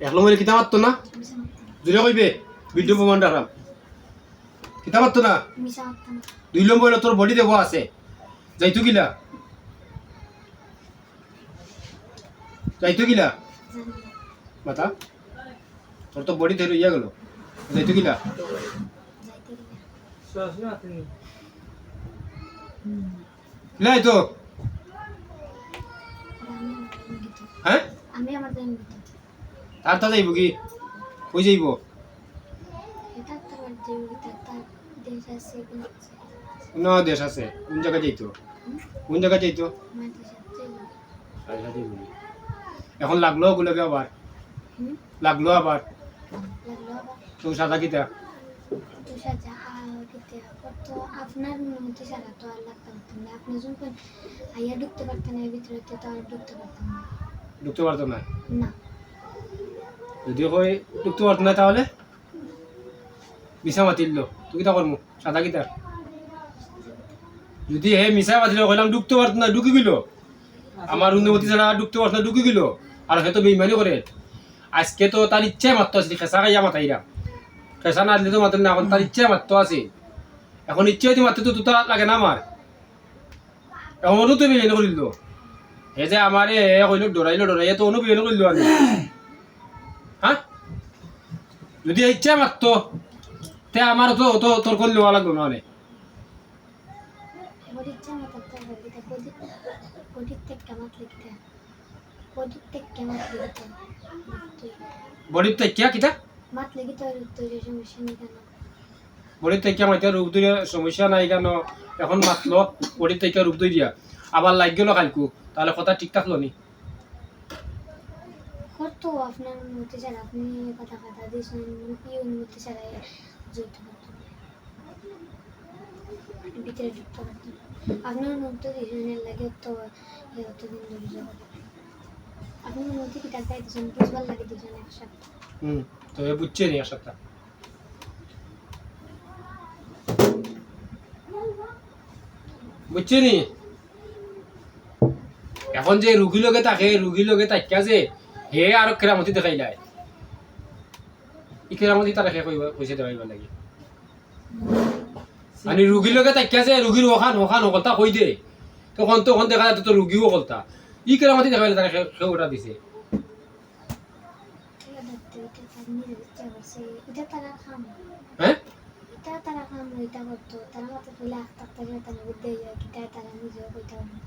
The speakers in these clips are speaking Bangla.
এক নম্বরে কিতা মারতো না জুড়ে কইবে ভিডিও প্রমাণ রাখাম কিতা মারতো না 2 নম্বরে তোর বডি দেবো আছে যাইতো কিলা মাতা তোর তো বডি ধরে ইয়া গেল যাইতো কিলা লাই তো হ্যাঁ আমি আমার দেন তার তা যাইব কি কই যাইব এটা তার দেবতা তার দেশ আছে কোন দেশ আছে কোন জায়গা যাইতো কোন জায়গা যাইতো মাটি সাথে এখন লাগলো ওগুলোকে আবার লাগলো আবার লাগলো তো সাদা কিতা তো সাজা কিতে তো আপনার মধ্যে সারা তো আল্লাহ করতেন না আপনি যখন আইয়া ঢুকতে পারতেন না ভিতরে তো আর ঢুকতে পারতেন না ঢুকতে পারতো না না যদি কই ঢুকতে পারতো না তাহলে মিশা মাতিল তুই কিতা করমু সাদা কিতা যদি হে মিশা মাতিল কইলাম ঢুকতে পারতো না ঢুকি গেল আমার উন্নতি ছাড়া ঢুকতে পারতো না ঢুকি গেল আর সে তো বেইমানি করে আজকে তো তার ইচ্ছায় মারতো আছে খেসা খাইয়া মাতাইরা খেসা না দিলে তো মাতেন না এখন তার ইচ্ছায় মারতো আছে এখন ইচ্ছে হইতে মারতে তো তুতা লাগে না আমার এখনো তো বেইমানি করিল হে যে আমারে কইল ডরাইয়া তো অনু বেইমানি করিল আমি হ্যাঁ যদি ইচ্ছা মারতো তে আমার তো তো তোর কোন লওয়া লাগবে না অনেক বডি ইচ্ছা মতো তো এটা বডি তে কেমন লিখতে বডি তে কেমন লিখতে বডির তো কিয়া কিতা মাত লিখতে তো যে সমস্যা নেই কেন বডির তো কিয়া মাইতে রোগ দিয়ে সমস্যা নাই কেন এখন মাতলো বডির তো কিয়া রোগ দিয়া আবার লাগ গেল কালকু তাহলে কথা ঠিক থাকলো নি কত আপনার মধ্যে যারা আপনি কথা দিয়েছেন কি মধ্যে যারা যেতে পারতেন ভিতরে ঢুকতে পারতেন আপনার মধ্যে দিনের লাগে তো এতদিন ধরে যাবে আপনার মধ্যে কি টাকা দিয়েছেন বুঝবার লাগে দিয়েছেন এক সপ্তাহ তো এ বুঝছে নি এক সপ্তাহ বুঝছে নি এখন যে রুগী লগে তাকিয়া যে হে আর কেরামতি দেখাইলাই ই কেরামতি তারা হে কইছে দেখাইবার লাগে মানে রুগী লগে তাকিয়া যে রুগীর ওখান কথা কই দে তখন দেখা যায় তো রুগীও কলতা ই কেরামতি দেখাইলে তারা সে ওটা দিছে হ্যাঁ তারা কাম ওইটা করতো তারা মাত্র তুলে আস্তে তারা বুদ্ধি যায় কি তারা নিজেও কইতে পারে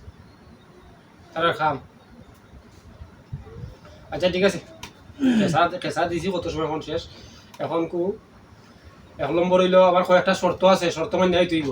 তারা খাম আচ্ছা ঠিক আছে কেঁচা দিছি কত সময় এখন শেষ এখন এক নম্বর হইল আবার কয়েকটা শর্ত আছে শর্ত মানে নাই তুইব